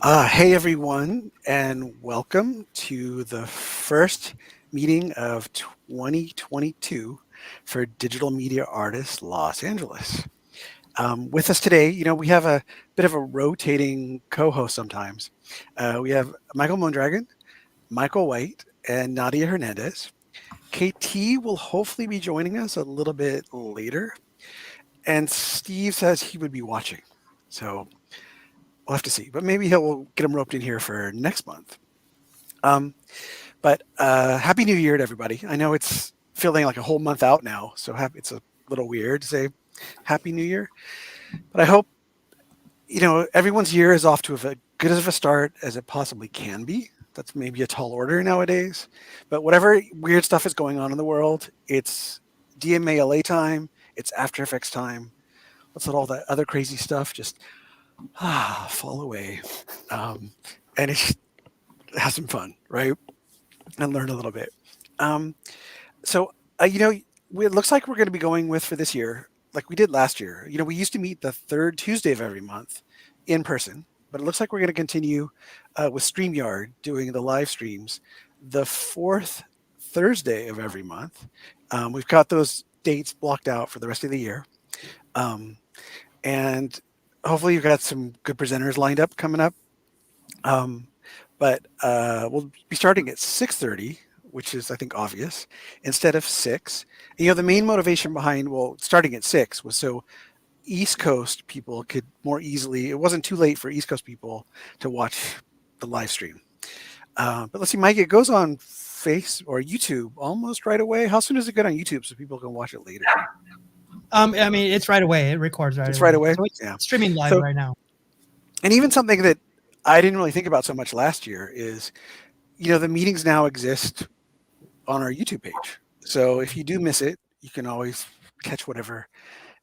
Hey everyone, and welcome to the first meeting of 2022 for Digital Media Artists Los Angeles. With us today, we have a bit of a rotating co-host sometimes. We have Michael Mondragon, Michael White, and Nadia Hernandez. KT will hopefully be joining us a little bit later, and Steve says he would be watching. So we'll have to see, but maybe we'll get him roped in here for next month. But Happy New Year to everybody. I know it's feeling like a whole month out now, so it's a little weird to say Happy New Year. But I hope everyone's year is off to as good of a start as it possibly can be. That's maybe a tall order nowadays, but whatever weird stuff is going on in the world, it's DMALA time, it's After Effects time. Let's let all that other crazy stuff just fall away, and have some fun, right? And learn a little bit. Um, so, it looks like we're going to be going with for this year, like we did last year. We used to meet the third Tuesday of every month in person, but it looks like we're going to continue with StreamYard doing the live streams the fourth Thursday of every month. We've got those dates blocked out for the rest of the year. And hopefully you've got some good presenters lined up coming up. But we'll be starting at 6:30, which is, I think, obvious, instead of 6. The main motivation behind, starting at 6 was so East Coast people could more easily, it wasn't too late for East Coast people to watch the live stream. But let's see, Mike, it goes on Face or YouTube almost right away. How soon does it get on YouTube so people can watch it later? I mean, it's right away. It records right away. It's right away? So it's Yeah. streaming live right now. And even something that I didn't really think about so much last year is, the meetings now exist on our YouTube page. So if you do miss it, you can always catch whatever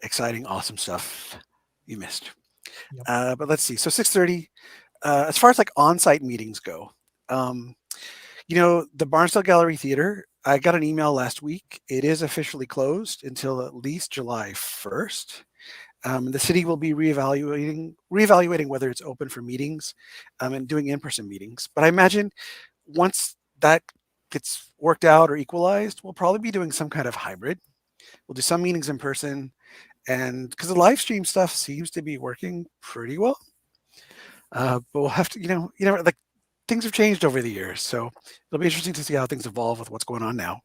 exciting, awesome stuff you missed. Yep. But let's see. So 6:30. As far as like on-site meetings go, the Barnsdall Gallery Theater. I got an email last week. It is officially closed until at least July 1st. The city will be reevaluating whether it's open for meetings and doing in-person meetings. But I imagine once that gets worked out or equalized, we'll probably be doing some kind of hybrid. We'll do some meetings in person, and because the live stream stuff seems to be working pretty well. But we'll have to, like things have changed over the years, so it'll be interesting to see how things evolve with what's going on now.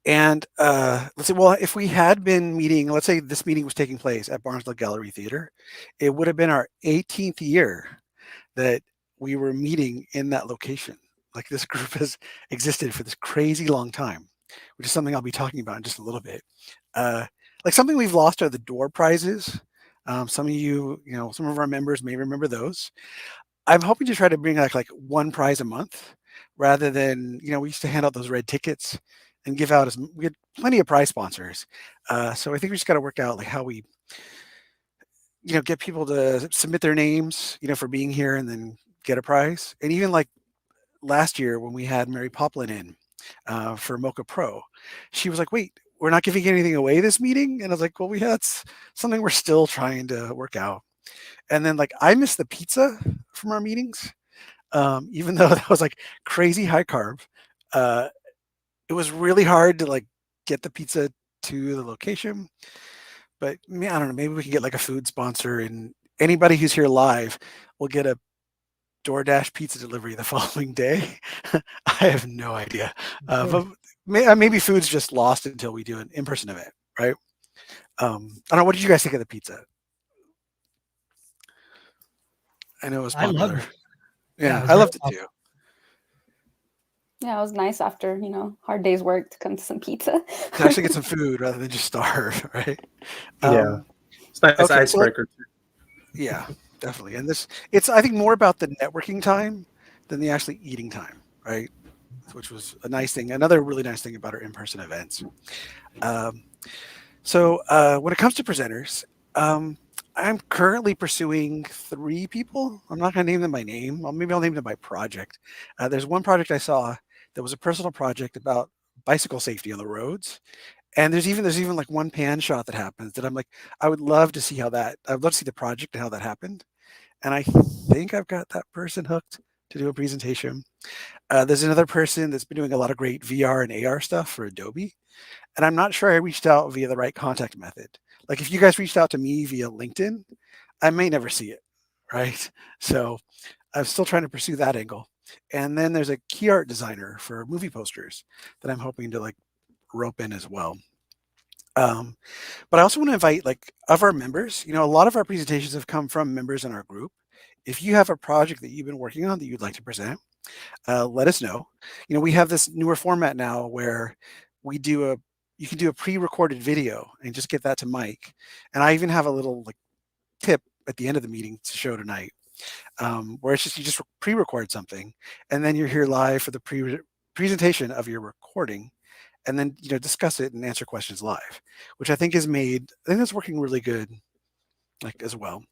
And let's say, well, if we had been meeting, let's say this meeting was taking place at Barnsdall Gallery Theater, it would have been our 18th year that we were meeting in that location. Like this group has existed for this crazy long time, which is something I'll be talking about in just a little bit. Like something we've lost are the door prizes. Some of you, some of our members may remember those. I'm hoping to try to bring like one prize a month rather than, we used to hand out those red tickets and give out we had plenty of prize sponsors. So I think we just got to work out like how we, get people to submit their names, for being here and then get a prize. And even like last year when we had Mary Poplin in for Mocha Pro, she was like, wait, we're not giving anything away this meeting? And I was like, well, that's something we're still trying to work out. And then like I missed the pizza from our meetings, even though that was like crazy high carb. It was really hard to like get the pizza to the location. But I don't know, maybe we can get like a food sponsor, and anybody who's here live will get a DoorDash pizza delivery the following day. I have no idea. But maybe food's just lost until we do an in-person event, right? I don't know. What did you guys think of the pizza? I know it was popular. Yeah, I loved it too. Yeah, it was nice after, hard day's work to come to some pizza. To actually get some food rather than just starve, right? Yeah. It's nice icebreaker too. Yeah, definitely. And it's I think more about the networking time than the actually eating time, right? Which was a nice thing. Another really nice thing about our in-person events. So when it comes to presenters, I'm currently pursuing 3 people. I'm not going to name them by name. Maybe I'll name them by project. There's one project I saw that was a personal project about bicycle safety on the roads. And there's even like one pan shot that happens that I'm like, I would love to see the project and how that happened. and I think I've got that person hooked to do a presentation. There's another person that's been doing a lot of great VR and AR stuff for Adobe, and I'm not sure I reached out via the right contact method. Like if you guys reached out to me via LinkedIn, I may never see it, right? So I'm still trying to pursue that angle. And then there's a key art designer for movie posters that I'm hoping to like rope in as well. Um, but I also want to invite like of our members, a lot of our presentations have come from members in our group. If you have a project that you've been working on that you'd like to present, let us know. We have this newer format now where you can do a pre-recorded video and just get that to Mike. And I even have a little like tip at the end of the meeting to show tonight, where it's just you just pre-record something, and then you're here live for the presentation of your recording, and then discuss it and answer questions live, which I think that's working really good, like as well.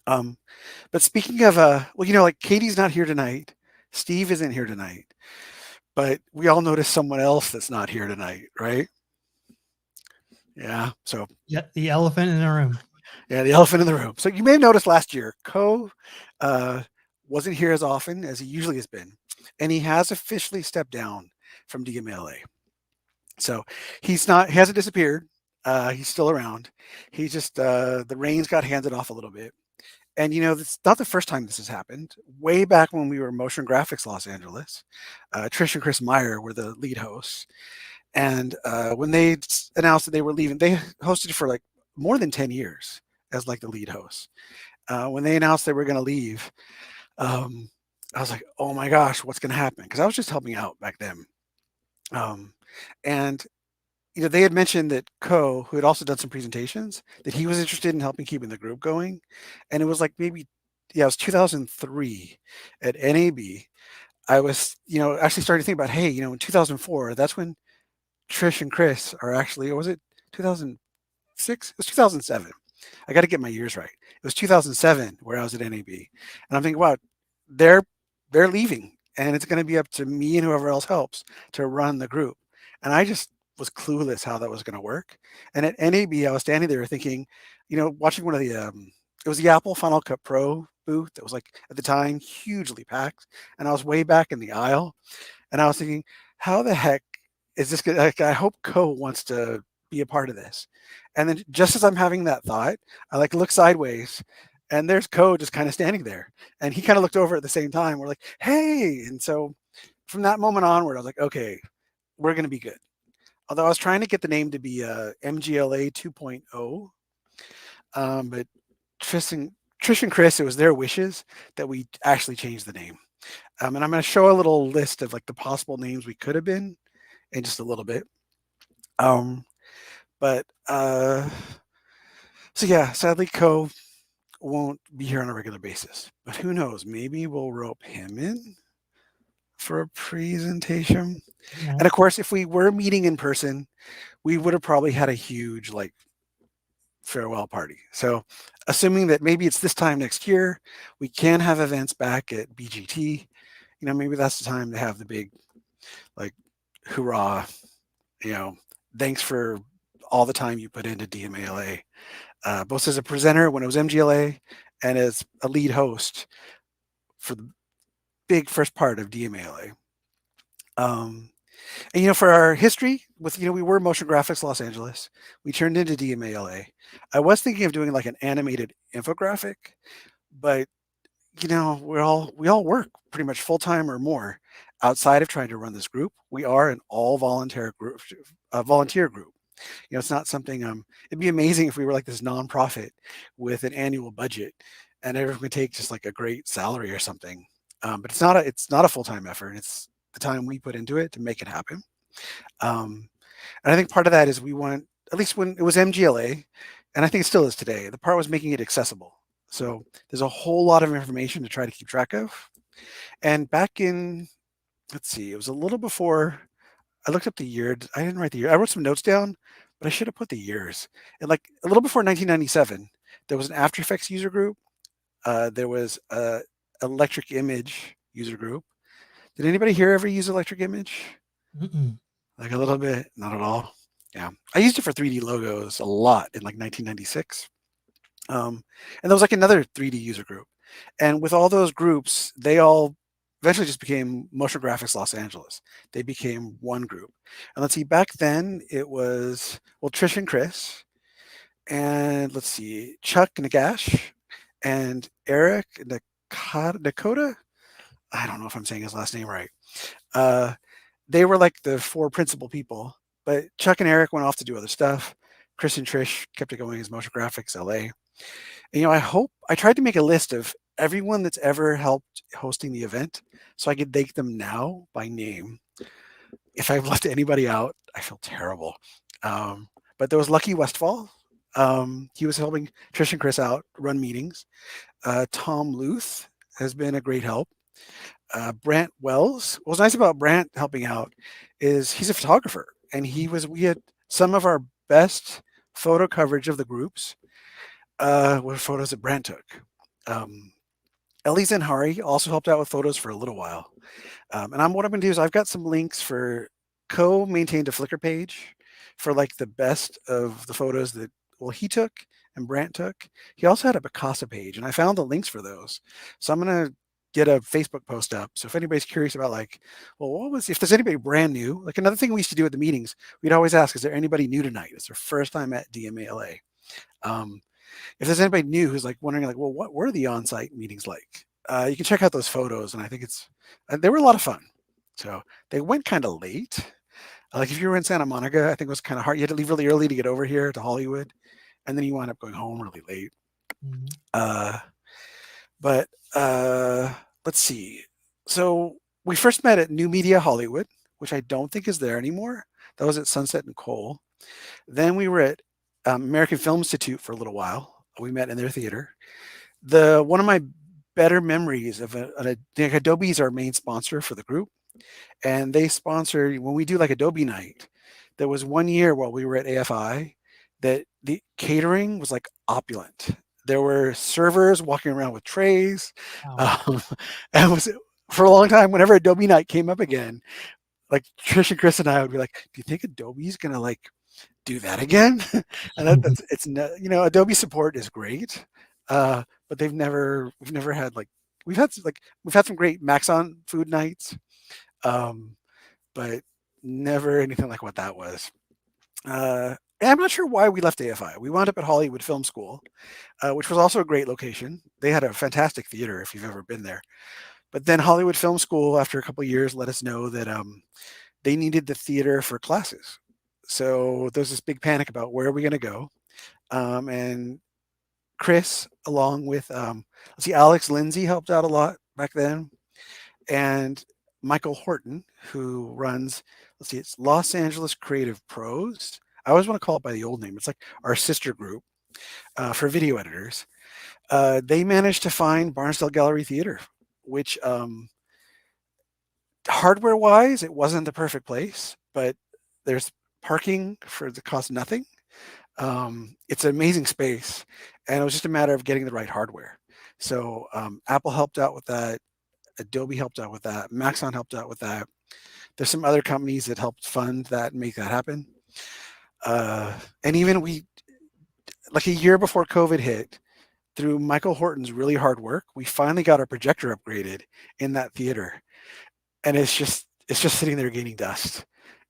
But speaking of like Katie's not here tonight, Steve isn't here tonight, but we all notice someone else that's not here tonight, right? Yeah. So yeah, the elephant in the room. Yeah, the elephant in the room. So you may have noticed last year, wasn't here as often as he usually has been, and he has officially stepped down from DMLA. So he hasn't disappeared. He's still around. He just the reins got handed off a little bit. And it's not the first time this has happened. Way back when we were Motion Graphics Los Angeles, Trish and Chris Meyer were the lead hosts. And when they announced that they were leaving, they hosted for like more than 10 years as like the lead host. When they announced they were going to leave, I was like, oh my gosh, what's going to happen? Because I was just helping out back then. And they had mentioned that Ko, who had also done some presentations, that he was interested in helping keeping the group going. And it was like it was 2003 at NAB. I was, actually starting to think about, hey, in 2004, that's when Trish and Chris are actually, or was it 2006? It was 2007. I got to get my years right. It was 2007 where I was at NAB, and I'm thinking, wow, they're leaving, and it's going to be up to me and whoever else helps to run the group. And I just was clueless how that was going to work. And at NAB, I was standing there thinking, watching one of the, it was the Apple Final Cut Pro booth that was like at the time hugely packed, and I was way back in the aisle, and I was thinking, how the heck is this good? Like, I hope Ko wants to be a part of this. And then just as I'm having that thought, I like look sideways, and there's Ko just kind of standing there. And he kind of looked over at the same time. We're like, hey. And so from that moment onward, I was like, okay, we're going to be good. Although I was trying to get the name to be MGLA 2.0. But Trish and Chris, it was their wishes that we actually changed the name. And I'm going to show a little list of like the possible names we could have been in just a little bit. So yeah, sadly, Ko won't be here on a regular basis, but who knows? Maybe we'll rope him in for a presentation. Yeah. And of course, if we were meeting in person, we would have probably had a huge like farewell party. So assuming that maybe it's this time next year, we can have events back at BGT, maybe that's the time to have the big like hoorah, thanks for all the time you put into DMALA, both as a presenter when it was MGLA and as a lead host for the big first part of DMALA. And for our history with, we were Motion Graphics Los Angeles. We turned into DMALA. I was thinking of doing like an animated infographic, but we all work pretty much full time or more outside of trying to run this group. We are an all volunteer group. It's not something. It'd be amazing if we were like this nonprofit with an annual budget, and everyone could take just like a great salary or something. But it's not a full time effort. It's the time we put into it to make it happen. And I think part of that is we want, at least when it was MGLA, and I think it still is today, the part was making it accessible. So there's a whole lot of information to try to keep track of. And back in, let's see, it was a little before, I looked up the year. I didn't write the year. I wrote some notes down, but I should have put the years. And like a little before 1997, there was an After Effects user group. There was a Electric Image user group. Did anybody here ever use Electric Image? Mm-mm. Like a little bit, not at all. Yeah, I used it for 3D logos a lot in like 1996. And there was like another 3D user group. And with all those groups, they all eventually just became Motion Graphics Los Angeles. They became one group. And let's see, back then it was, well, Trish and Chris, and let's see, Chuck Nagash and Eric Dakota. I don't know if I'm saying his last name right. They were like the four principal people, but Chuck and Eric went off to do other stuff. Chris and Trish kept it going as Motion Graphics LA. And, I tried to make a list of everyone that's ever helped hosting the event so I could thank them now by name. If I've left anybody out, I feel terrible. But there was Lucky Westfall. He was helping Trish and Chris out run meetings. Tom Luth has been a great help. Brant Wells. What's nice about Brant helping out is he's a photographer, and we had some of our best photo coverage of the groups were photos that Brant took. Ellie Zenhari also helped out with photos for a little while. And what I'm going to do is I've got some links for co-maintained a Flickr page for like the best of the photos that, he took and Brant took. He also had a Picasa page, and I found the links for those. So I'm going to get a Facebook post up. So if anybody's curious about if there's anybody brand new, like another thing we used to do at the meetings, we'd always ask, is there anybody new tonight? It's their first time at DMALA. If there's anybody new who's like wondering what were the on-site meetings like? You can check out those photos, and I think they were a lot of fun. So they went kind of late. Like if you were in Santa Monica, I think it was kind of hard. You had to leave really early to get over here to Hollywood, and then you wound up going home really late. Mm-hmm. But let's see. So we first met at New Media Hollywood, which I don't think is there anymore. That was at Sunset and Cole. Then we were at American Film Institute for a little while. We met in their theater. One of my better memories of Adobe is our main sponsor for the group, and they sponsor when we do like Adobe night. There was one year while we were at AFI that the catering was like opulent. There were servers walking around with trays. Wow. And it was for a long time, whenever Adobe night came up again, like Trish and Chris and I would be like, do you think Adobe's going to like do that again? And Adobe support is great. But we've never had we've had some great Maxon food nights. But never anything like what that was. I'm not sure why we left AFI. We wound up at Hollywood Film School, which was also a great location. They had a fantastic theater if you've ever been there. But then Hollywood Film School, after a couple of years, let us know that they needed the theater for classes. So there's this big panic about where are we going to go. And Chris, along with, Alex Lindsay helped out a lot back then. And Michael Horton, who runs, it's Los Angeles Creative Pros. I always want to call it by the old name. It's like our sister group for video editors. They managed to find Barnsdall Gallery Theater, which hardware-wise, it wasn't the perfect place, but there's parking for the cost of nothing. It's an amazing space, and it was just a matter of getting the right hardware. So Apple helped out with that. Adobe helped out with that. Maxon helped out with that. There's some other companies that helped fund that and make that happen. And even like a year before COVID hit, through Michael Horton's really hard work, we finally got our projector upgraded in that theater. And it's just sitting there gaining dust.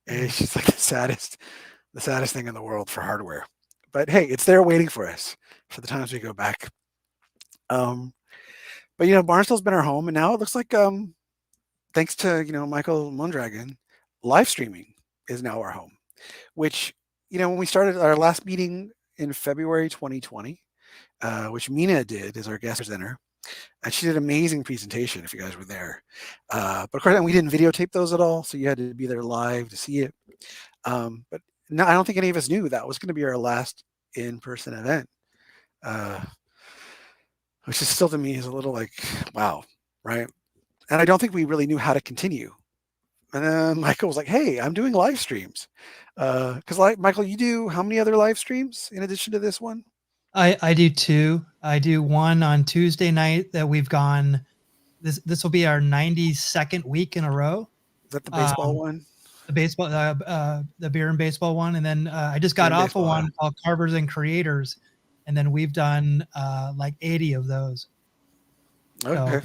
And it's just like the saddest thing in the world for hardware. But hey, it's there waiting for us for the times we go back. But Barnsdall's been our home, and now it looks like thanks to Michael Mondragon, live streaming is now our home. Which when we started our last meeting in February 2020, which Mina did as our guest presenter, and she did an amazing presentation if you guys were there. But of course, we didn't videotape those at all, so you had to be there live to see it. But no, I don't think any of us knew that was going to be our last in-person event, which is still to me is a little like, wow, right? And I don't think we really knew how to continue. And then Michael was like, hey, I'm doing live streams. Because Michael, you do how many other live streams in addition to this one? I do two. I do one on Tuesday night that we've gone. This will be our 92nd week in a row. Is that the baseball one? The baseball, the beer and baseball one, and then I just got off of one called Carvers and Creators, and then we've done like 80 of those. Okay.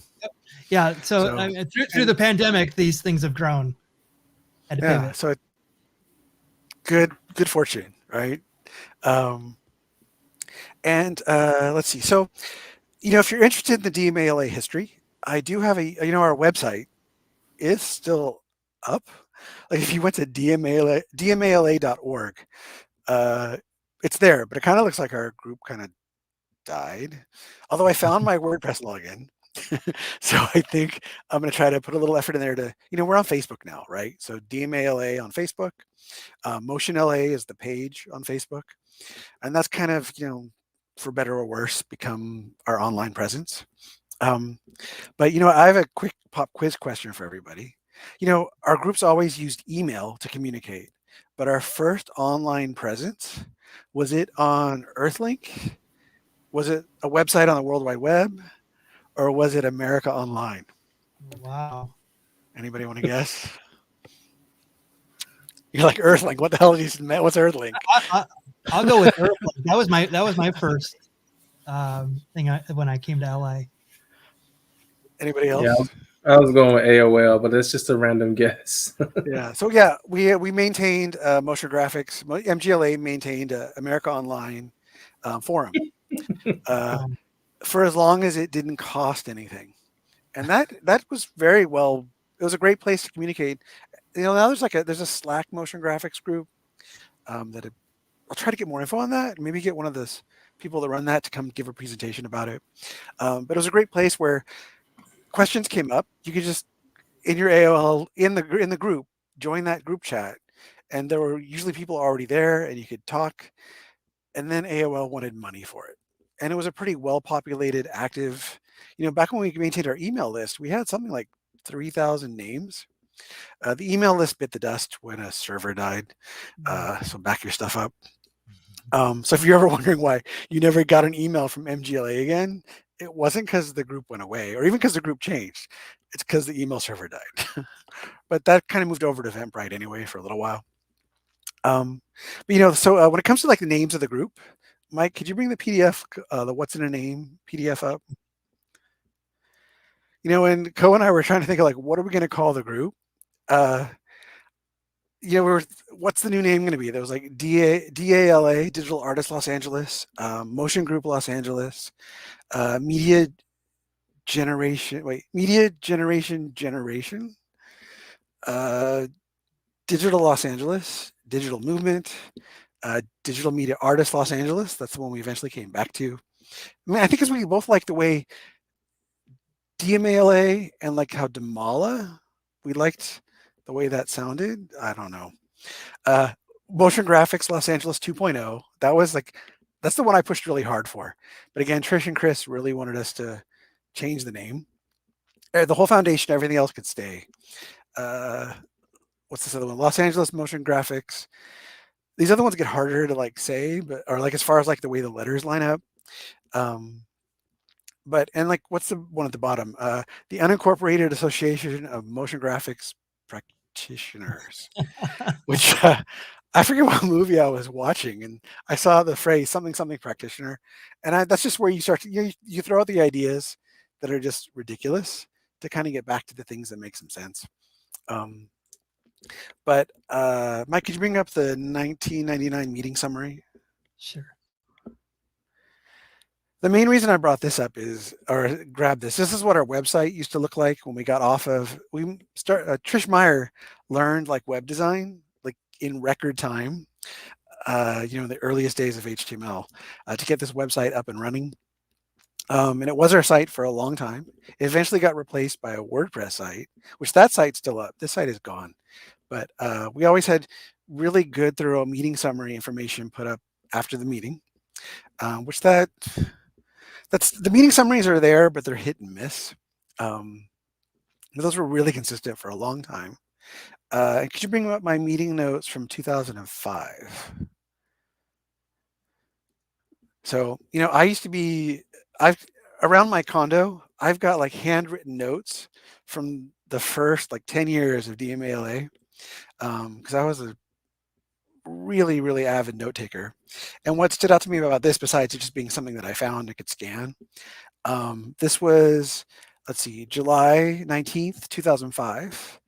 Yeah. So, So, through the pandemic, these things have grown. Had to yeah. pivot. So good fortune, right? Um, and let's see. So, if you're interested in the DMALA history, I do have our website is still up. Like if you went to dmala.org, it's there, but it kind of looks like our group kind of died. Although I found my WordPress login. So I think I'm going to try to put a little effort in there to, we're on Facebook now, right? So DMALA on Facebook. Motion LA is the page on Facebook. And that's kind of, for better or worse, become our online presence. But I have a quick pop quiz question for everybody. Our groups always used email to communicate, but our first online presence, was it on Earthlink? Was it a website on the World Wide Web? Or was it America Online? Wow. Anybody want to guess? You're like Earthlink. What the hell is this? What's Earthlink? I'll go with Earthlink. That was my first thing when I came to LA. Anybody else? Yeah, I was going with AOL, but it's just a random guess. Yeah. So yeah, we maintained motion graphics. MGLA maintained America Online forum for as long as it didn't cost anything, and that was very well. It was a great place to communicate. Now there's a Slack motion graphics group that I'll try to get more info on that. Maybe get one of the people that run that to come give a presentation about it. But it was a great place where questions came up. You could just in your AOL in the group join that group chat, and there were usually people already there, and you could talk. And then AOL wanted money for it, and it was a pretty well populated, active. Back when we maintained our email list, we had something like 3,000 names. The email list bit the dust when a server died, so back your stuff up. So if you're ever wondering why you never got an email from MGLA again, it wasn't because the group went away or even because the group changed. It's because the email server died. But that kind of moved over to Eventbrite anyway for a little while. So when it comes to like the names of the group, Mike, could you bring the PDF, the What's in a Name PDF up? And Co and I were trying to think of like, what are we going to call the group? What's the new name going to be? There was like DALA, Digital Artists Los Angeles, Motion Group Los Angeles, Media Generation, Digital Los Angeles, Digital Movement, Digital Media Artists Los Angeles. That's the one we eventually came back to. I think because we both like the way DMALA and like how Dmala, we liked the way that sounded. I don't know. Motion Graphics Los Angeles 2.0. That's the one I pushed really hard for. But again, Trish and Chris really wanted us to change the name. The whole foundation, everything else could stay. What's this other one? Los Angeles Motion Graphics. These other ones get harder to like say, or like as far as like the way the letters line up. And like what's the one at the bottom? The Unincorporated Association of Motion Graphics Practitioners, which I forget what movie I was watching, and I saw the phrase something practitioner, and that's just where you start to, you throw out the ideas that are just ridiculous to kind of get back to the things that make some sense. But Mike, could you bring up the 1999 meeting summary? Sure. The main reason I brought this up or grabbed this is what our website used to look like when we got off of, Trish Meyer learned like web design, like in record time, the earliest days of HTML to get this website up and running. And it was our site for a long time. It eventually got replaced by a WordPress site, which that site's still up. This site is gone. But we always had really good, thorough meeting summary information put up after the meeting, that's the meeting summaries are there, but they're hit and miss. Those were really consistent for a long time. Could you bring up my meeting notes from 2005? So, I used to be, around my condo, I've got like handwritten notes from the first like 10 years of DMALA, because I was a really, really avid note taker. And what stood out to me about this, besides it just being something that I found and could scan, this was let's see, July 19th, 2005.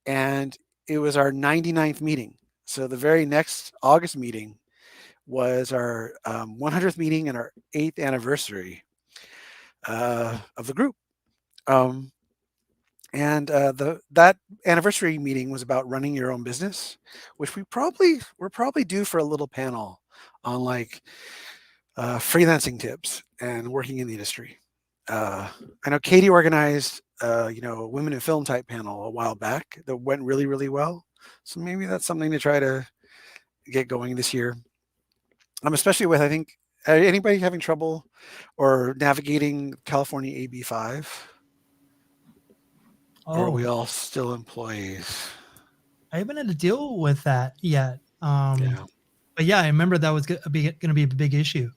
And it was our 99th meeting. So the very next August meeting was our 100th meeting and our 8th anniversary of the group. And that anniversary meeting was about running your own business, which we're probably due for a little panel on like freelancing tips and working in the industry. I know Katie organized, a women in film type panel a while back that went really, really well. So maybe that's something to try to get going this year. Especially with, I think, anybody having trouble or navigating California AB5? Or are we all still employees? I haven't had to deal with that yet. Yeah. But yeah, I remember that was going to be a big issue.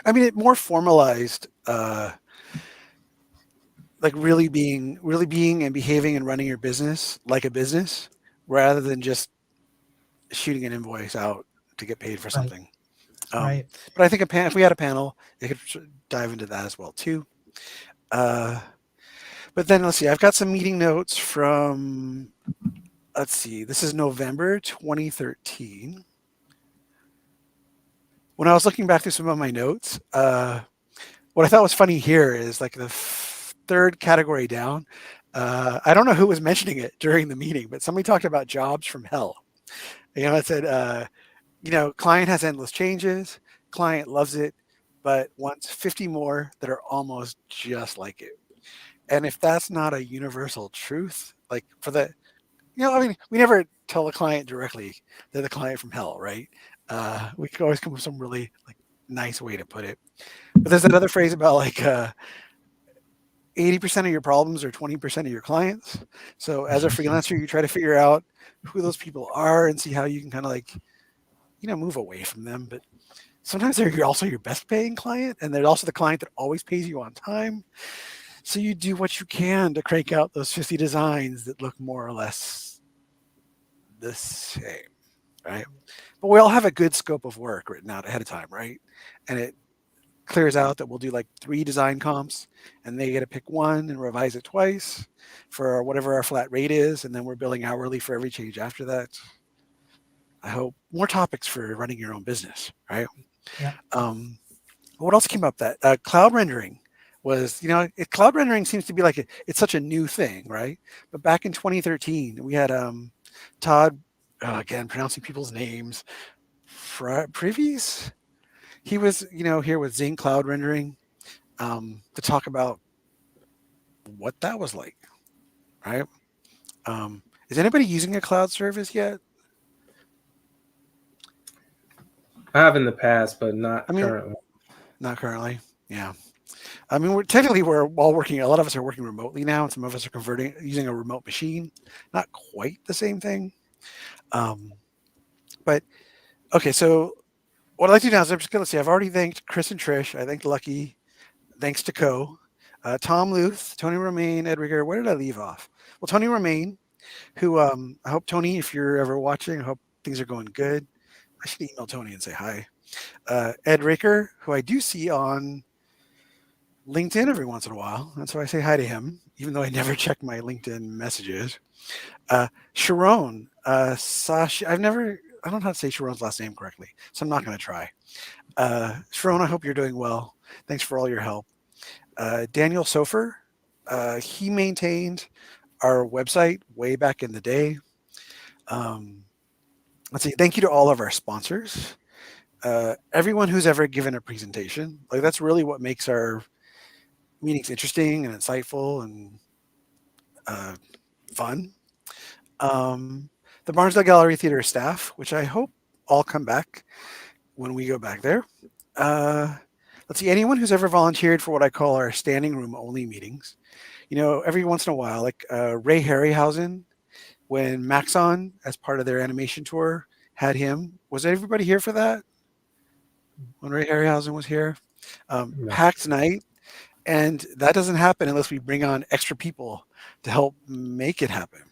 I mean, it more formalized, like really being and behaving and running your business like a business rather than just shooting an invoice out to get paid for something. Right. But I think if we had a panel, it could dive into that as well too. But then let's see, I've got some meeting notes from, let's see, this is November 2013. When I was looking back through some of my notes, what I thought was funny here is like the third category down. I don't know who was mentioning it during the meeting, but somebody talked about jobs from hell. It said, client has endless changes, client loves it, but wants 50 more that are almost just like it. And if that's not a universal truth, like for the, we never tell a client directly they're the client from hell, right? We could always come up with some really like nice way to put it. But there's another phrase about like 80% of your problems are 20% of your clients. So as a freelancer, you try to figure out who those people are and see how you can kind of like, move away from them. But sometimes they're also your best paying client, and they're also the client that always pays you on time. So you do what you can to crank out those 50 designs that look more or less the same, right? But we all have a good scope of work written out ahead of time, right? And it clears out that we'll do like 3 design comps, and they get to pick one and revise it twice for whatever our flat rate is, and then we're billing hourly for every change after that. I hope more topics for running your own business, right? Yeah. What else came up? That cloud rendering was, cloud rendering seems to be like it's such a new thing, right? But back in 2013, we had Todd, again pronouncing people's names, Privies. He was, here with Zing Cloud Rendering to talk about what that was like, right? Is anybody using a cloud service yet? I have in the past, but not currently. Not currently. Yeah. I mean, we're all working. A lot of us are working remotely now, and some of us are using a remote machine. Not quite the same thing. But okay, so what I'd like to do now is I'm just going to say I've already thanked Chris and Trish. I thanked Lucky. Thanks to Co. Tom Luth, Tony Romaine, Ed Rigger. Where did I leave off? Well, Tony Romaine, who I hope, Tony, if you're ever watching, I hope things are going good. I should email Tony and say hi. Ed Ricker, who I do see on LinkedIn every once in a while. And so I say hi to him, even though I never check my LinkedIn messages. Sharon, Sasha, I don't know how to say Sharon's last name correctly, so I'm not going to try. Sharon, I hope you're doing well. Thanks for all your help. Daniel Sofer, he maintained our website way back in the day. Let's see, thank you to all of our sponsors. Everyone who's ever given a presentation, like that's really what makes our meetings interesting and insightful and fun. The Barnesdale Gallery Theater staff, which I hope all come back when we go back there. Let's see, anyone who's ever volunteered for what I call our standing room only meetings. Every once in a while, like Ray Harryhausen, when Maxon, as part of their animation tour, had him. Was everybody here for that? When Ray Harryhausen was here? No. Packed night. And that doesn't happen unless we bring on extra people to help make it happen.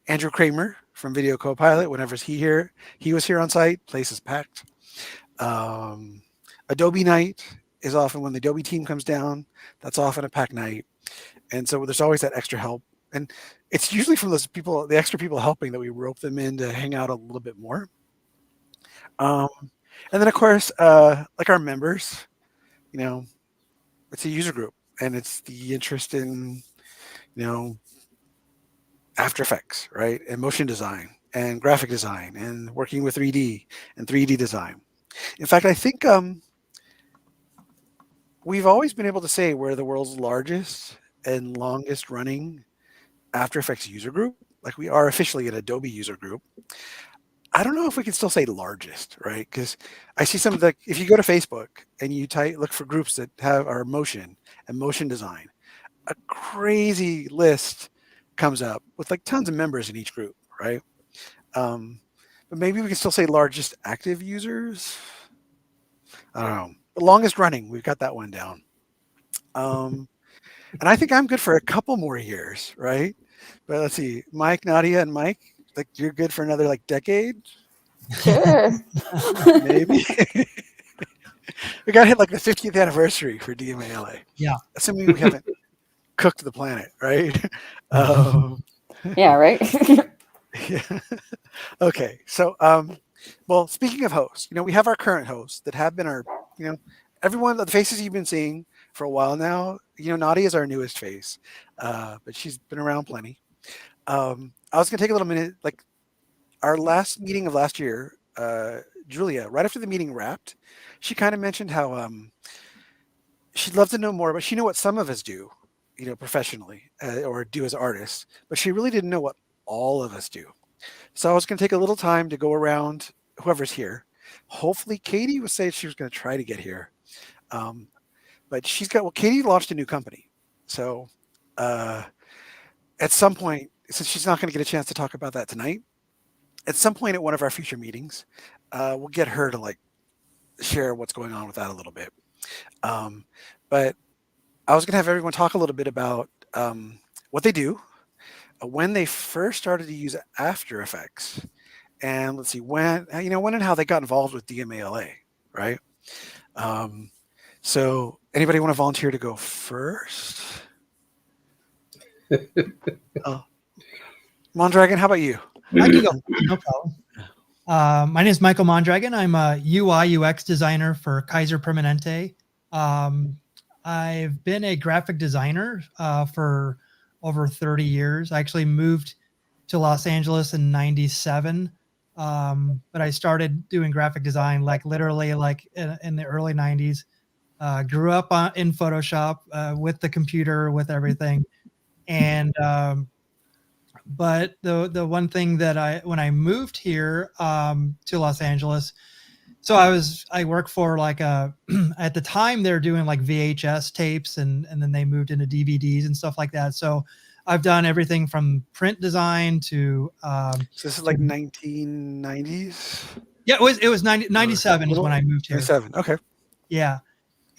Andrew Kramer from Video Copilot, whenever he was here on site, place is packed. Adobe night is often when the Adobe team comes down. That's often a packed night. And so there's always that extra help. And it's usually from those people, the extra people helping, that we rope them in to hang out a little bit more. Um, and then, of course, like our members, you know, it's a user group, and it's the interest in, you know, After Effects, right? And motion design and graphic design and working with 3D and 3D design. In fact, I think we've always been able to say we're the world's largest and longest running After Effects user group. Like, we are officially an Adobe user group. I don't know if we can still say largest, right? Because I see some of the, if you go to Facebook and you look for groups that are motion and motion design, a crazy list comes up with like tons of members in each group, right? But maybe we can still say largest active users. I don't know. The longest running, we've got that one down. And I think I'm good for a couple more years, right? But let's see, Mike, Nadia, and Mike, like, you're good for another like decade, Sure. maybe. We got to hit like the 50th anniversary for DMALA. Yeah. Assuming we haven't cooked the planet, right? Yeah, right. Yeah. Okay. So, well, speaking of hosts, we have our current hosts that have been our, everyone, the faces you've been seeing for a while now. Nadia is our newest face, but she's been around plenty. I was going to take a little minute, like our last meeting of last year, Julia, right after the meeting wrapped, she kind of mentioned how she'd love to know more, but she knew what some of us do, professionally or do as artists, but she really didn't know what all of us do. So I was going to take a little time to go around whoever's here. Hopefully Katie was saying she was going to try to get here. But Katie launched a new company. So at some point, since she's not going to get a chance to talk about that tonight, at some point at one of our future meetings, we'll get her to like share what's going on with that a little bit. But I was going to have everyone talk a little bit about what they do, when they first started to use After Effects, and let's see when and how they got involved with DMALA, right? So anybody want to volunteer to go first? Mondragon, how about you? I can go. No problem. My name is Michael Mondragon. I'm a UI UX designer for Kaiser Permanente. I've been a graphic designer for over 30 years. I actually moved to Los Angeles in 97. But I started doing graphic design literally in the early 90s. Grew up in Photoshop with the computer, with everything. And but the one thing that when I moved here to Los Angeles, so I worked for at the time they're doing like VHS tapes and then they moved into DVDs and stuff like that. So I've done everything from print design to so this is like 1990s. Yeah, it was 97 is when I moved here. 97. Okay. Yeah.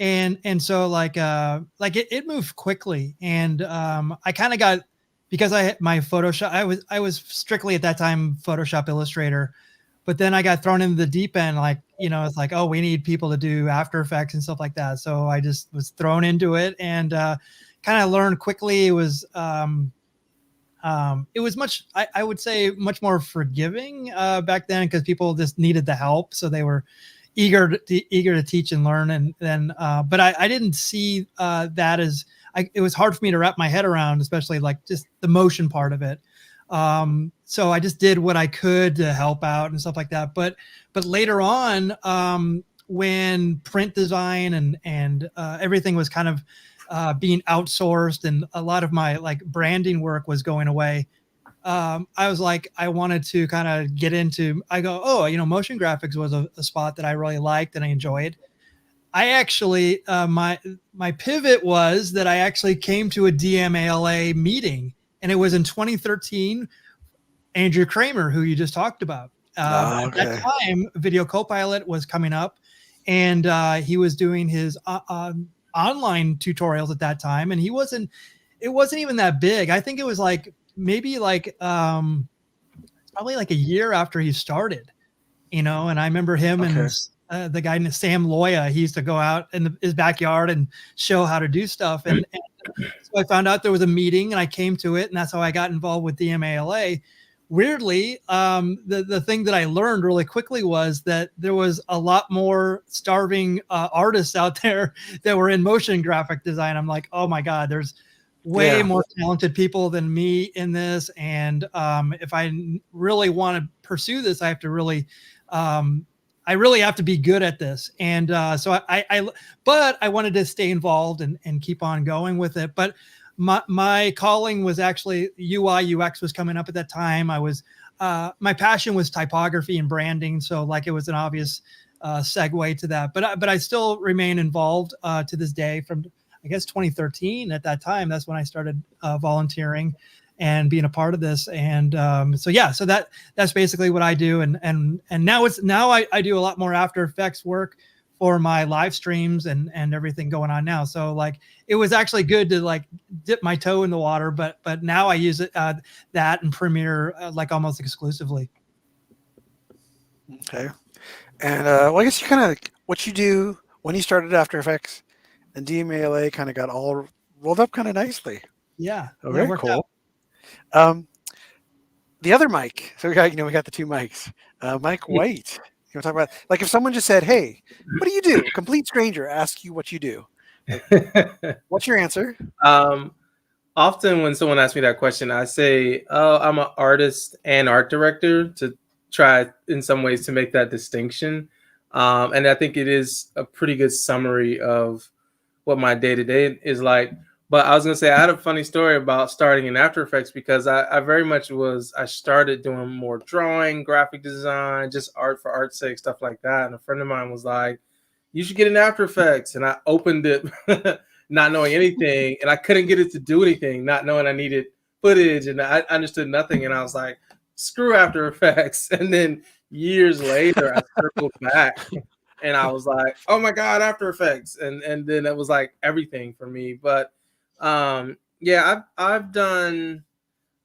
And so it moved quickly, and I kind of got, because my Photoshop, I was strictly at that time Photoshop Illustrator, but then I got thrown into the deep end, it's like, oh, we need people to do After Effects and stuff like that. So I just was thrown into it and kind of learned quickly. It was much, I would say, much more forgiving back then, because people just needed the help, so they were eager to teach and learn. And then but I didn't see that as it was hard for me to wrap my head around, especially just the motion part of it. So I just did what I could to help out and stuff like that. But later on, when print design and everything was kind of being outsourced, and a lot of my branding work was going away, I was like, I wanted to kind of get into, motion graphics was a spot that I really liked and I enjoyed. I actually, my pivot was that I actually came to a DMALA meeting, and it was in 2013. Andrew Kramer, who you just talked about. At that time, Video Copilot was coming up, and he was doing his online tutorials at that time, and it wasn't even that big. I think it was maybe probably a year after he started, and I remember him and the guy named Sam Loya. He used to go out in his backyard and show how to do stuff. And So I found out there was a meeting and I came to it, and that's how I got involved with DMALA. Weirdly, the thing that I learned really quickly was that there was a lot more starving artists out there that were in motion graphic design. I'm like, oh my God, there's way more talented people than me in this. And if I really want to pursue this, I have to really, I really have to be good at this. And so but I wanted to stay involved and keep on going with it. But my calling was actually UI UX was coming up at that time. I was my passion was typography and branding, so like it was an obvious segue to that. But I still remain involved to this day. From I guess 2013 at that time, that's when I started volunteering and being a part of this. And so that's basically what I do. And now I do a lot more After Effects work for my live streams and everything going on now. So like it was actually good to like dip my toe in the water, but now I use it that and Premiere like almost exclusively. Okay. And well, I guess you kind of what you do when you started After Effects and DMALA kind of got all rolled up kind of nicely. Yeah. Oh, very cool. The other Mike. So we got the two Mikes. Mike White. You want to talk about like if someone just said, "Hey, what do you do?" A complete stranger asks you what you do. Like, what's your answer? Often when someone asks me that question, I say, "Oh, I'm an artist and art director," to try in some ways to make that distinction. And I think it is a pretty good summary of what my day-to-day is like. But I was going to say, I had a funny story about starting in After Effects because I very much I started doing more drawing, graphic design, just art for art's sake, stuff like that. And a friend of mine was like, you should get in After Effects. And I opened it not knowing anything. And I couldn't get it to do anything, not knowing I needed footage. And I understood nothing. And I was like, screw After Effects. And then years later, I circled back. And I was like, oh my God, After Effects. And then it was like everything for me. But yeah, I've done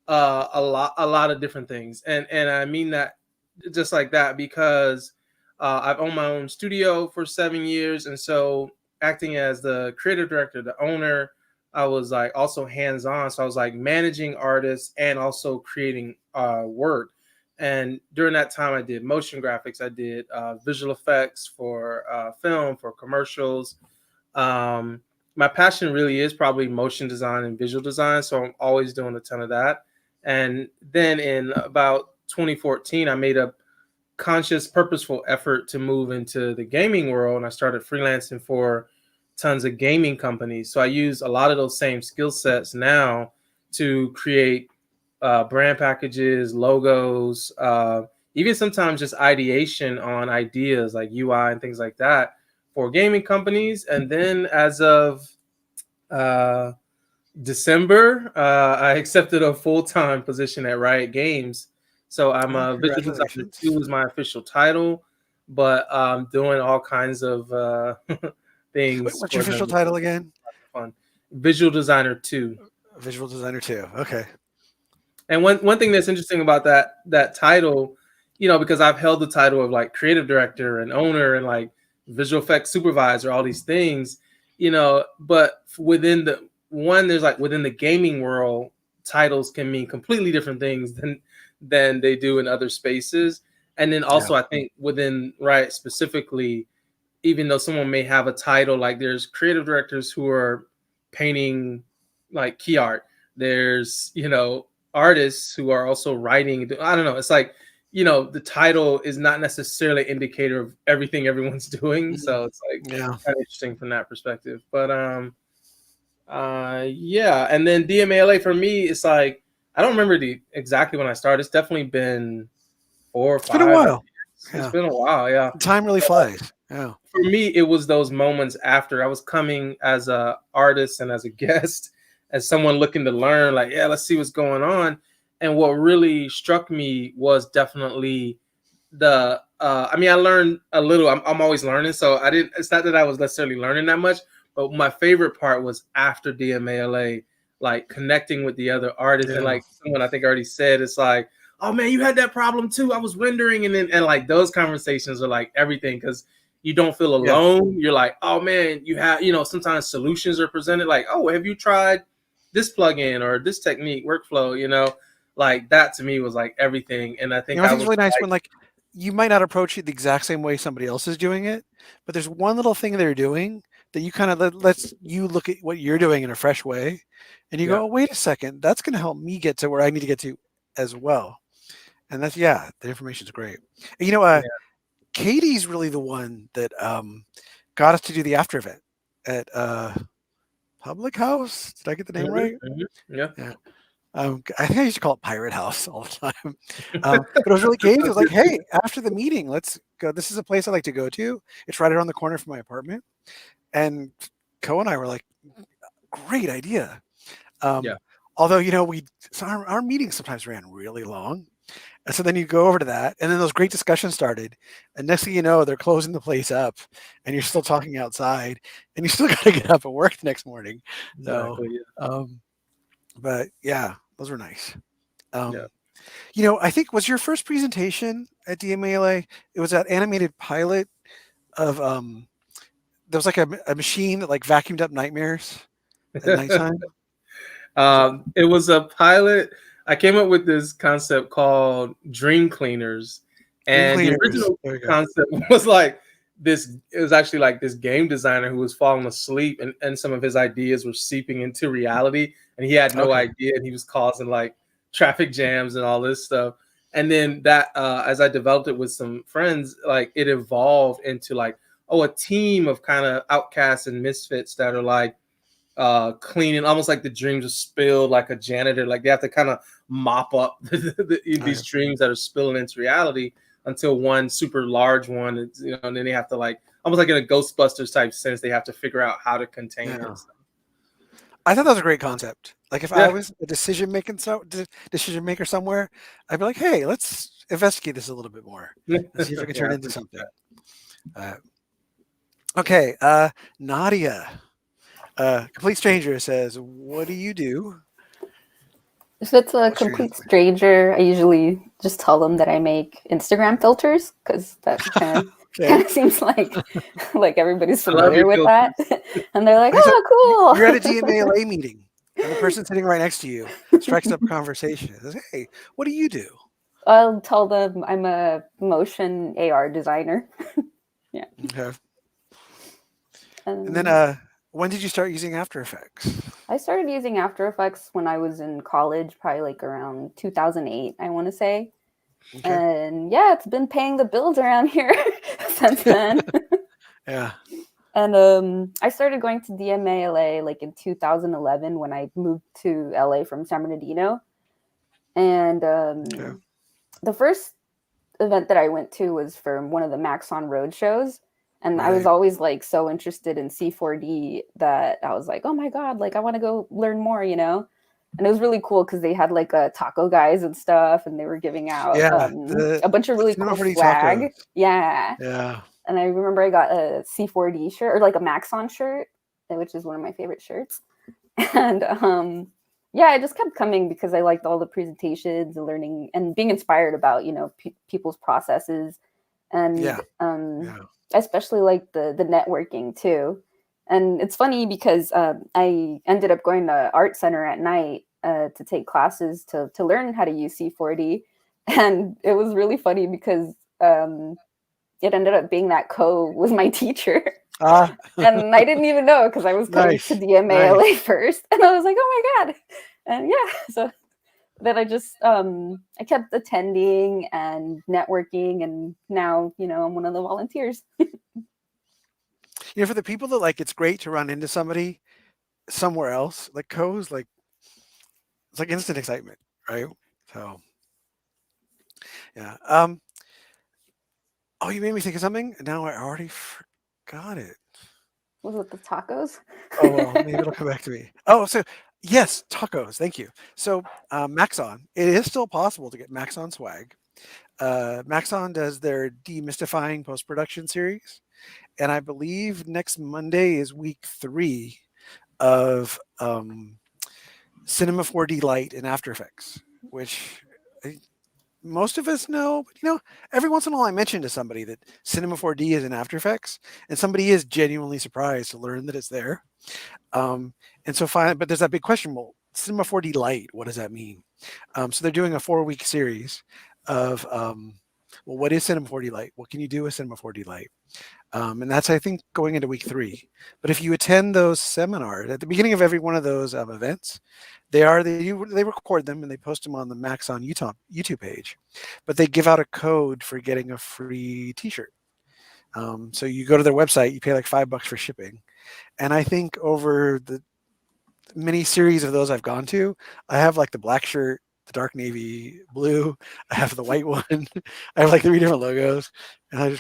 a lot of different things. And I mean that just like that because I've owned my own studio for 7 years. And so acting as the creative director, the owner, I was like also hands-on. So I was like managing artists and also creating work. And during that time, I did motion graphics. I did visual effects for film, for commercials. My passion really is probably motion design and visual design. So I'm always doing a ton of that. And then in about 2014, I made a conscious, purposeful effort to move into the gaming world. And I started freelancing for tons of gaming companies. So I use a lot of those same skill sets now to create brand packages, logos, even sometimes just ideation on ideas like UI and things like that for gaming companies. And then as of December, I accepted a full-time position at Riot Games. So I'm a visual designer 2 is my official title, but doing all kinds of things. What's your official title again? Fun. Visual designer 2. Visual designer 2. Okay. And one thing that's interesting about that title, because I've held the title of like creative director and owner and like visual effects supervisor, all these things, but within the gaming world, titles can mean completely different things than they do in other spaces. And then also I think within Riot specifically, even though someone may have a title, like there's creative directors who are painting like key art. There's, artists who are also writing. I don't know. It's like, the title is not necessarily an indicator of everything everyone's doing. So it's like kind of interesting from that perspective. But yeah. And then DMALA for me, it's like, I don't remember exactly when I started. It's definitely been 4 or 5. It's been a while. It's been a while. Yeah. Time really flies. Yeah. For me, it was those moments after I was coming as an artist and as a guest, as someone looking to learn, like, yeah, let's see what's going on. And what really struck me was definitely I learned a little. I'm always learning. So it's not that I was necessarily learning that much, but my favorite part was after DMALA, like connecting with the other artists. And like someone I think already said, it's like, oh man, you had that problem too. I was rendering. And like those conversations are like everything. Cause you don't feel Yeah. alone. You're like, oh man, you have, sometimes solutions are presented like, oh, have you tried this plugin or this technique, workflow, like that to me was like everything. And I think I I think it's was really nice like, when like you might not approach it the exact same way somebody else is doing it, but there's one little thing they're doing that you kind of lets you look at what you're doing in a fresh way, and you yeah, go, oh, wait a second, that's going to help me get to where I need to get to as well. And that's the information is great. And, yeah. Katie's really the one that got us to do the after event at Public House. Did I get the name right? Yeah. Yeah. I think I used to call it Pirate House all the time. But it was really Katie. It was like, hey, after the meeting, let's go. This is a place I like to go to. It's right around the corner from my apartment. And Co and I were like, great idea. Yeah. Although, our meetings sometimes ran really long. And so then you go over to that, and then those great discussions started. And next thing you know, they're closing the place up, and you're still talking outside, and you still got to get up and work the next morning. So, Exactly. Yeah. but yeah, those were nice. Yeah. I think was your first presentation at DMALA. It was that animated pilot of there was like a machine that like vacuumed up nightmares at nighttime. It was a pilot. I came up with this concept called Dream Cleaners, Dream and the Cleaners. original There you go. concept was like this. It was actually like this game designer who was falling asleep, and some of his ideas were seeping into reality, and he had no Okay. idea, and he was causing like traffic jams and all this stuff. And then that, as I developed it with some friends, like it evolved into like, oh, a team of kind of outcasts and misfits that are like cleaning, almost like the dreams are spilled, like a janitor, like they have to kind of mop up these dreams that are spilling into reality until one super large one is, and then they have to like almost like in a Ghostbusters type sense, they have to figure out how to contain it. I thought that was a great concept. Like if I Yeah. was a decision maker somewhere, I'd be like, hey, let's investigate this a little bit more and see if it can turn into something. Okay, Nadia, complete stranger says, what do you do? If it's a What's your complete answer? stranger, I usually just tell them that I make Instagram filters because that kind Okay. of seems like everybody's I love familiar your with that, and they're like, Okay, so "Oh, cool." you're at a DMALA meeting, and the person sitting right next to you strikes up a conversation. Says, hey, what do you do? I'll tell them I'm a motion AR designer. Yeah. Okay. And then when did you start using After Effects? I started using After Effects when I was in college, probably like around 2008, I want to say. Okay. And yeah, it's been paying the bills around here since then. Yeah. And I started going to DMALA like in 2011 when I moved to LA from San Bernardino. And the first event that I went to was for one of the Maxon Road shows. And I was always like so interested in C4D that I was like, oh my God, like I want to go learn more, And it was really cool because they had like taco guys and stuff, and they were giving out a bunch of really cool swag. Tacos. Yeah. Yeah. And I remember I got a C4D shirt or like a Maxon shirt, which is one of my favorite shirts. And yeah, I just kept coming because I liked all the presentations and learning and being inspired about, people's processes. And I especially like the networking too. And it's funny because I ended up going to Art Center at night to take classes to learn how to use C4D. And it was really funny because it ended up being that Co was my teacher. And I didn't even know because I was coming to DMALA first. And I was like, oh my God. And yeah, so then I just, I kept attending and networking. And now, I'm one of the volunteers. For the people that like, it's great to run into somebody somewhere else, like Co's like, it's like instant excitement, right? So, yeah. Oh, you made me think of something. Now I already forgot it. Was it the tacos? Oh, well, maybe it'll come back to me. Oh, so yes, tacos. Thank you. So Maxon, it is still possible to get Maxon swag. Maxon does their demystifying post-production series. And I believe next Monday is week 3 of Cinema 4D Lite and After Effects, which most of us know, but every once in a while I mention to somebody that Cinema 4D is in After Effects, and somebody is genuinely surprised to learn that it's there. And so fine, but there's that big question. Well, Cinema 4D Lite, what does that mean? So they're doing a 4-week series of well, what is Cinema 4D Lite? What can you do with Cinema 4D Lite? And that's, I think, going into week 3. But if you attend those seminars at the beginning of every one of those events, they record them and they post them on the Max on YouTube page. But they give out a code for getting a free T-shirt. So you go to their website, you pay like $5 for shipping, and I think over the many series of those I've gone to, I have like the black shirt, the dark navy blue, I have the white one, I have like 3 different logos, and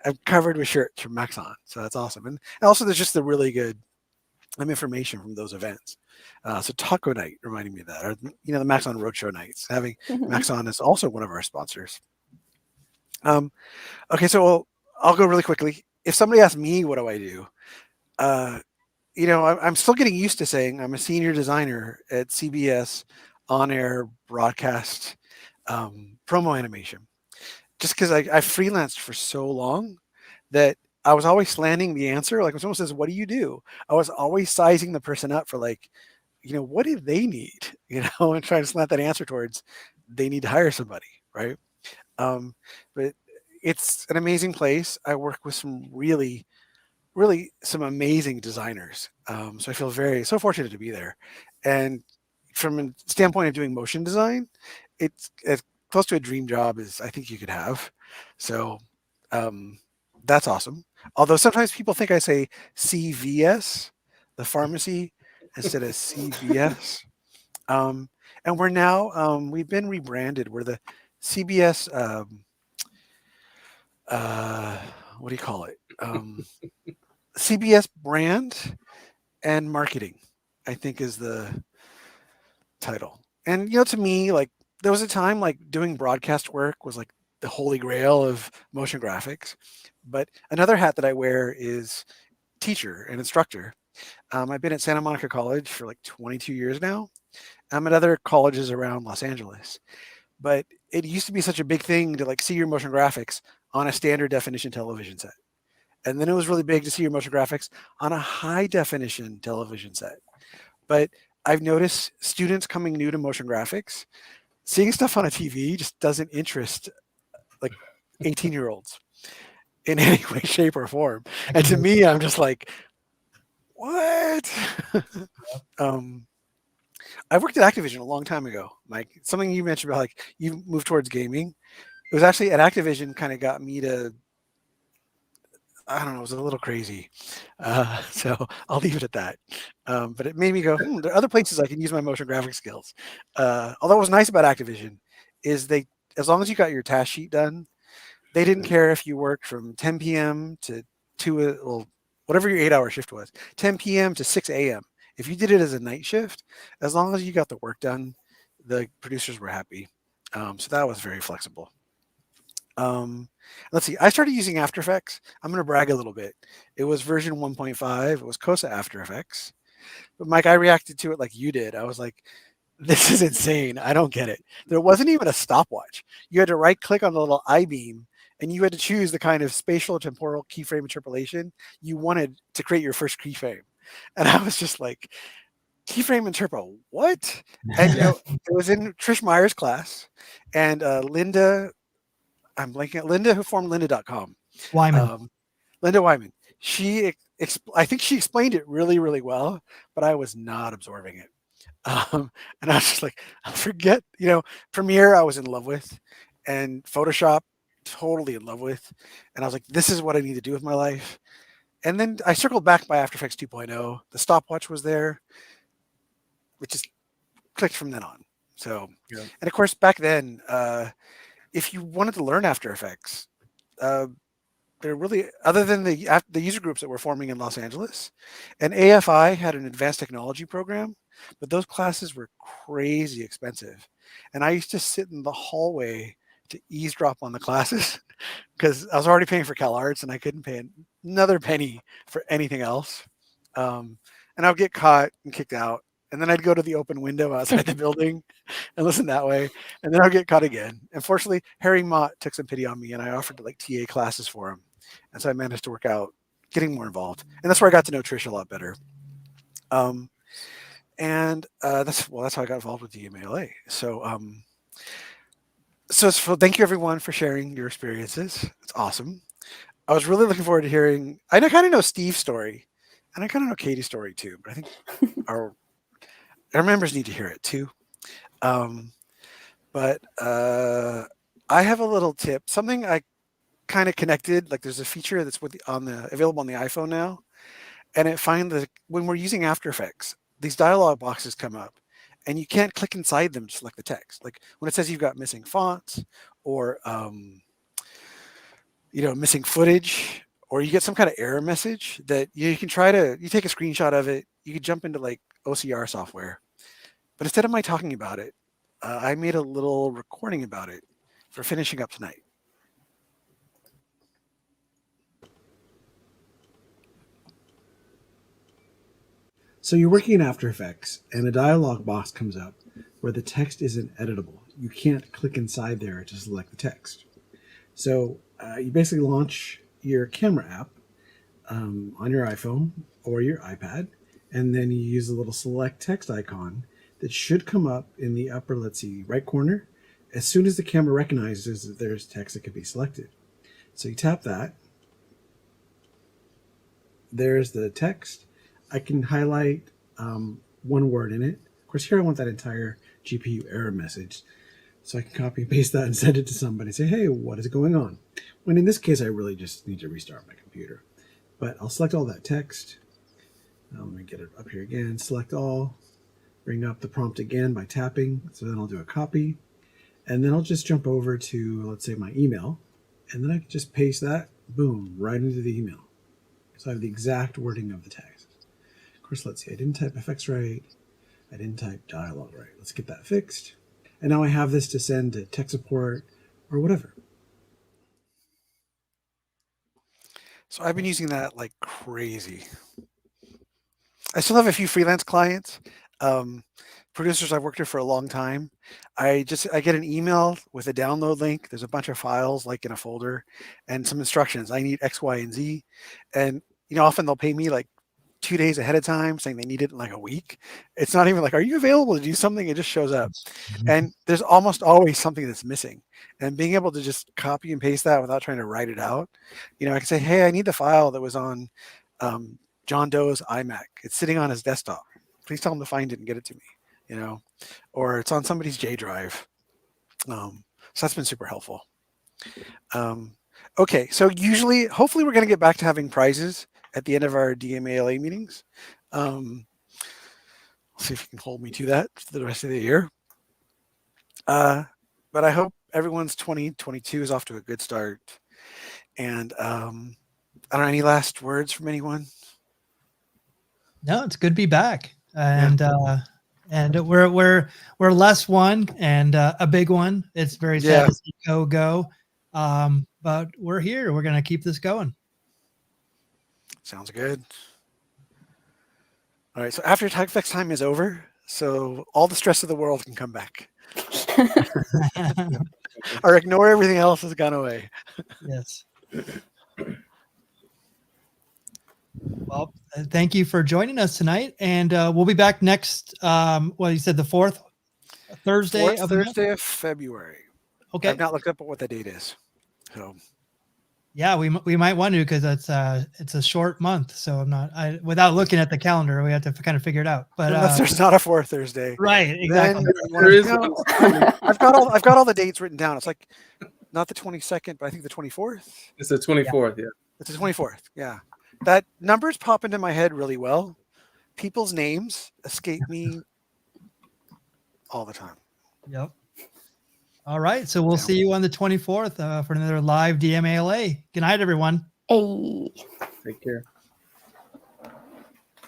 I'm covered with shirts from Maxon, so that's awesome. And also, there's just the really good information from those events. So Taco Night reminding me of that, or the Maxon Roadshow nights. Having Maxon is also one of our sponsors. Okay, so I'll go really quickly. If somebody asks me, what do I do? I'm still getting used to saying I'm a senior designer at CBS on-air broadcast promo animation. Just because I freelanced for so long that I was always slanting the answer. Like when someone says, "What do you do?" I was always sizing the person up for like, what do they need? And trying to slant that answer towards they need to hire somebody, right? But it's an amazing place. I work with some really some amazing designers. So I feel so fortunate to be there. And from a standpoint of doing motion design, it's as close to a dream job as I think you could have. So that's awesome. Although sometimes people think I say CVS, the pharmacy, instead of CVS. And we're now, we've been rebranded. We're the CBS, what do you call it? CBS brand and marketing, I think, is the title. And to me, like, there was a time like doing broadcast work was like the holy grail of motion graphics. But another hat that I wear is teacher and instructor. I've been at Santa Monica College for like 22 years now. I'm at other colleges around Los Angeles. But it used to be such a big thing to like see your motion graphics on a standard definition television set. And then it was really big to see your motion graphics on a high definition television set. But I've noticed students coming new to motion graphics, seeing stuff on a TV just doesn't interest like 18-year-olds in any way, shape, or form. And to me, I'm just like, what? I worked at Activision a long time ago, Mike. Something you mentioned about like you moved towards gaming. It was actually at Activision kind of got me to, I don't know, it was a little crazy. So I'll leave it at that. But it made me go, there are other places I can use my motion graphic skills. Although what was nice about Activision is as long as you got your task sheet done, they didn't care if you worked from 10 p.m. to 2, well, whatever your 8-hour shift was, 10 p.m. to 6 a.m. If you did it as a night shift, as long as you got the work done, the producers were happy. So that was very flexible. Let's see. I started using After Effects. I'm going to brag a little bit. It was version 1.5. It was Cosa After Effects. But Mike, I reacted to it like you did. I was like, this is insane. I don't get it. There wasn't even a stopwatch. You had to right click on the little I-beam and you had to choose the kind of spatial temporal keyframe interpolation you wanted to create your first keyframe. And I was just like, keyframe interpol, what? And it was in Trish Meyer's class, and Linda, I'm blanking out, Linda, who formed lynda.com. Wyman. Linda Wyman. I think she explained it really, really well, but I was not absorbing it. And I was just like, forget, Premiere I was in love with, and Photoshop totally in love with. And I was like, this is what I need to do with my life. And then I circled back by After Effects 2.0. The stopwatch was there, which just clicked from then on. So, yeah. And of course, back then, if you wanted to learn After Effects, they're really, other than the user groups that were forming in Los Angeles, and AFI had an advanced technology program, but those classes were crazy expensive. And I used to sit in the hallway to eavesdrop on the classes because I was already paying for CalArts and I couldn't pay another penny for anything else. And I would get caught and kicked out. and then I'd go to the open window outside the building and listen that way, and then I'll get caught again. And fortunately, Harry Mott took some pity on me, and I offered to like TA classes for him, and so I managed to work out getting more involved, and that's where I got to know Trish a lot better. And that's how I got involved with DMALA. So thank you everyone for sharing your experiences. It's awesome. I was really looking forward to hearing. I kind of know Steve's story, and I kind of know Katie's story too. But I think our members need to hear it too. But I have a little tip. Something I kind of connected. Like there's a feature that's available on the iPhone now, and it finds that when we're using After Effects, these dialog boxes come up, and you can't click inside them to select the text. Like when it says you've got missing fonts or missing footage, or you get some kind of error message that you can you take a screenshot of it. You can jump into like OCR software, but instead of my talking about it, I made a little recording about it for finishing up tonight. So you're working in After Effects, and a dialog box comes up where the text isn't editable. You can't click inside there to select the text. So you basically launch your camera app on your iPhone or your iPad, and then you use a little select text icon that should come up in the upper, right corner, as soon as the camera recognizes that there's text that could be selected. So you tap that. There's the text. I can highlight one word in it. Of course, here I want that entire GPU error message. So I can copy and paste that and send it to somebody and say, hey, what is going on? When in this case, I really just need to restart my computer. But I'll select all that text. Let me get it up here again. Select all. Bring up the prompt again by tapping. So then I'll do a copy. And then I'll just jump over to, let's say, my email. And then I can just paste that, boom, right into the email. So I have the exact wording of the text. Of course, let's see. I didn't type effects right. I didn't type dialogue right. Let's get that fixed. And now I have this to send to tech support or whatever. So I've been using that like crazy. I still have a few freelance clients, producers I've worked with for a long time. I get an email with a download link. There's a bunch of files like in a folder and some instructions. I need X, Y, and Z. And, often they'll pay me like 2 days ahead of time saying they need it in like a week. It's not even like, are you available to do something? It just shows up. And there's almost always something that's missing. And being able to just copy and paste that without trying to write it out, I can say, hey, I need the file that was on John Doe's iMac. It's sitting on his desktop. Please tell him to find it and get it to me, or it's on somebody's J drive. So that's been super helpful. Okay, so hopefully we're going to get back to having prizes at the end of our DMALA meetings. Let's see if you can hold me to that for the rest of the year. But I hope everyone's 2022 is off to a good start. And I don't know, any last words from anyone? No, it's good to be back. And we're less one and a big one. It's very sad to see go. But we're here. We're going to keep this going. Sounds good. All right. So after Tech Flex time is over, so all the stress of the world can come back. Or ignore everything else has gone away. Yes. Well, thank you for joining us tonight. And we'll be back next, you said the fourth Thursday of February. Okay. I've not looked up what the date is. So yeah, we might want to, because it's a short month. So without looking at the calendar, we have to kind of figure it out. But unless there's not a fourth Thursday. Right, exactly. I've got all the dates written down. It's like not the 22nd, but I think the 24th. It's the 24th, yeah. It's the 24th, yeah. That numbers pop into my head really well. People's names escape me all the time. Yep. All right. So we'll see you on the 24th for another live DMALA. Good night, everyone. Hey. Take care.